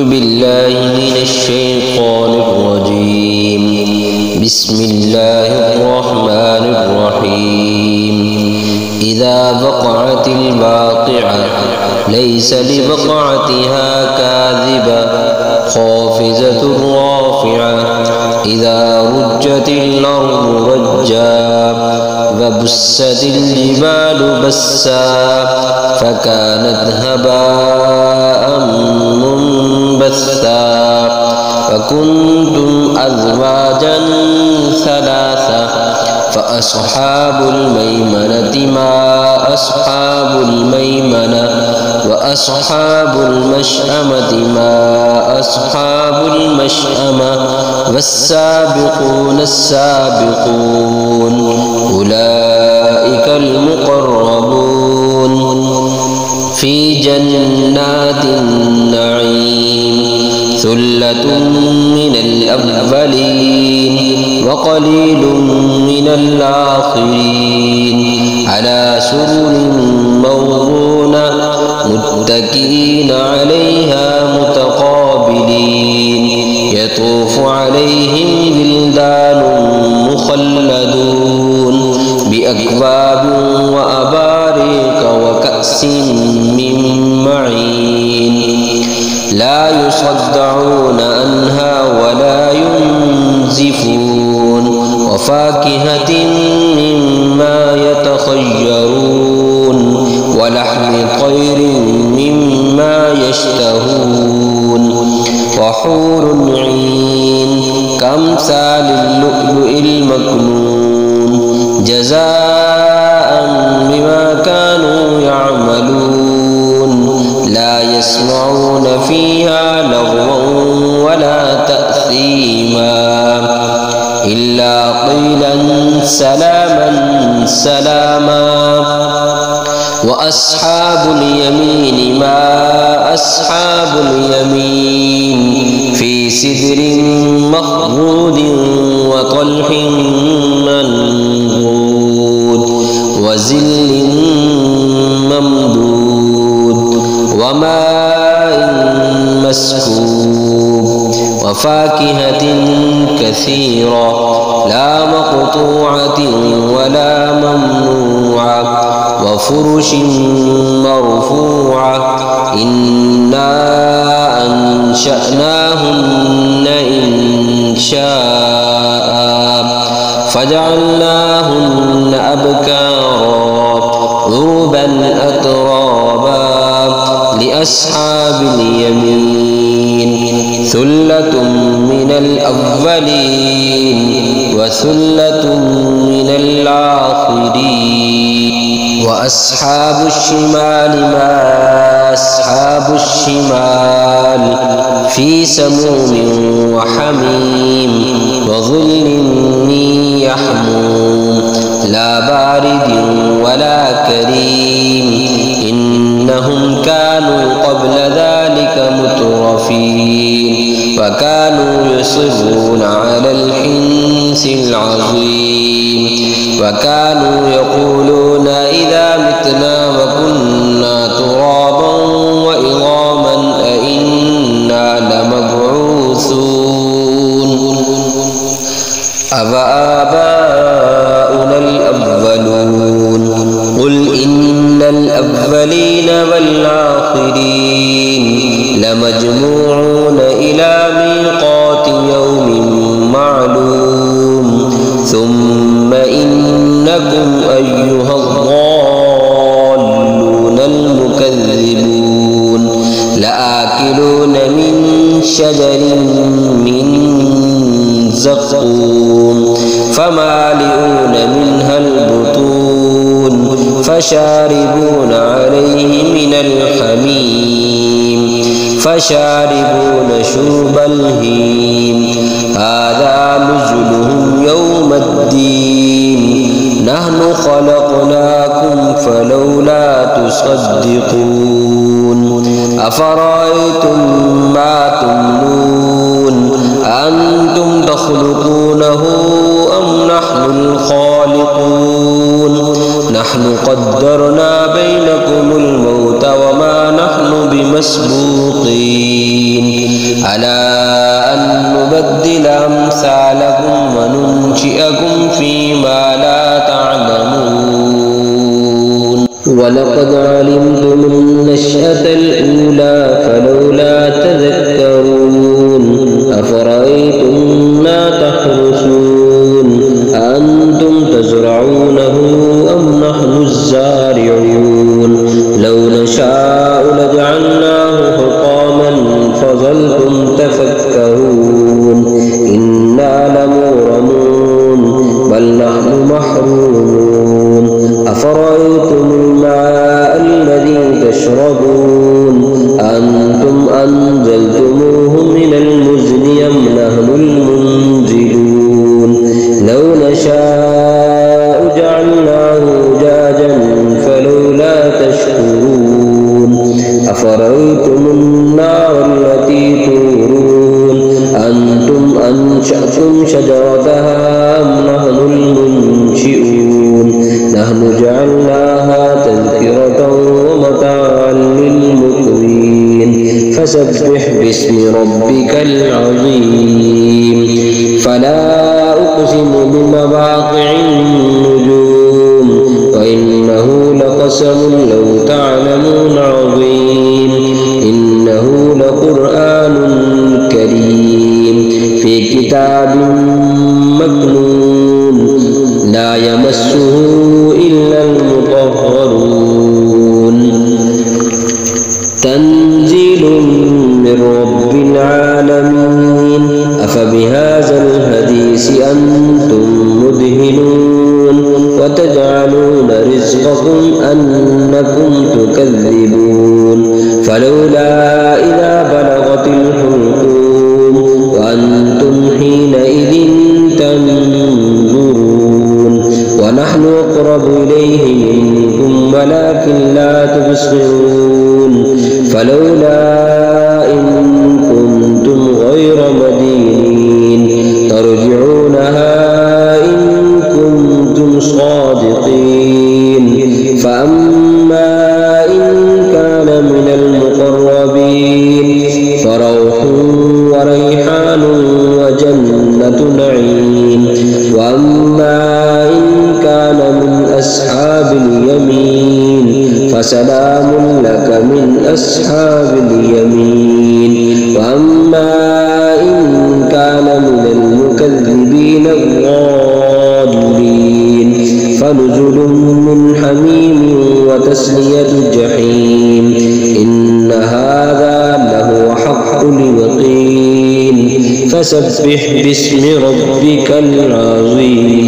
بالله من الشيطان الرجيم. بسم الله الرحمن الرحيم. إذا وقعت الواقعة ليس لوقعتها كاذبة خافضة رافعة إذا رجت الأرض رجا وبست الجبال بسا فكانت هباء منبثا فكنتم أزواجا ثلاثة فأصحاب الميمنة ما أصحاب الميمنة وأصحاب المشأمة ما أصحاب المشأمة والسابقون السابقون أولئك المقربون في جنات النعيم ثلة من الأولين وقليل من الآخرين على سرر موضونة متكئين عليها متقابلين يطوف عليهم ولدان مخلدون بأكواب وأباريق وكأس من معين لا يصدعون عنها ولا ينزفون وفاكهة مما يتخيرون ولحم طير مما يشتهون وحور عين كأمثال اللؤلؤ المكنون جزاء بما كانوا يعملون لا يسمعون فيها لغوا ولا تأثيما إلا قيلا سلاما سلاما وأصحاب اليمين ما أصحاب اليمين في سدر مخضود وطلح منضود وظل ممدود وماء مسكوب وفاكهة كثيرة لا مقطوعة ولا ممنوعة وفرش مرفوعة إنا أنشأناهن إنشاء فجعلناهن أبكارا عربا أترابا لأصحاب اليمين ثلة من الأولين وثلة من الآخرين وأصحاب الشمال ما أصحاب الشمال في سموم وحميم وظل من يحموم لا بارد ولا كريم إنهم كانوا قبل ذلك مترفين وكانوا يصرون على الحنث العظيم وكانوا يقولون إذا متنا وكنا ترابا وعظاما أئنا لمبعوثون أفآباؤنا الأولون قل إن الأولين والآخرين لمجموعون إلى ميقات يوم معلوم ثم إنكم أيها الضالون المكذبون لآكلون من شجر من زقوم فمالئون منها البطون فشاربون عليه من الحميم فشاربون شرب الهيم هذا نزلهم يوم الدين نحن خلقناكم فلولا تصدقون أفرأيتم ما تمنون أنتم تخلقونه أم نحن الخالقون نحن قدرنا بينكم الموت وما نحن بمسبوقين ألا أن نبدل أمثالكم وننشئكم فيما لا تعلمون ولقد علمتم النشأة الأولى فلولا تذكرون أفرأيتم ما تحرثون أأنتم تزرعونه أم نحن الزارعون لو نشاء لجعلناه حطاما فظلتم تفكرون إنا لمغرمون بل نحن محرومون أفرأيتم الماء الذي تشربون أنتم أنزلتموه من المزن أم نحن المنزلون لو نشاء جعلناه أجاجا فلولا تشكرون أفرأيتم النار التي تورون أنتم أنشأتم شجرتها أم نحن المنشئون نحن جعلناها تذكرة ومتاعا للمقوين فسبح باسم ربك العظيم فلا أقسم بمواقع النجوم وإنه لقسم لو تعلمون عظيم إنه لقرآن كريم في كتاب مكنون لا يمسه إلا المطهرون تنزيل من رب العالمين أفبهذا الحديث أنتم مدهنون وتجعلون رزقكم أنكم تكذبون فلولا إذا بلغت الحلقوم وأنتم حينئذ تنظرون ونحن أقرب إليه منكم ولكن لا تبصرون فلولا إن كنتم غير مدينين ترجعونها إن كنتم صادقين فأما إن كان من المقربين فروح وريحان وجنة نعيم وأما إن كان من أصحاب اليمين فسلام لك من أصحاب اليمين وأما إن كان من المكذبين الضالين فنزل من حميم وتسلية جحيم إن هذا لهو حق اليقين فسبح باسم ربك العظيم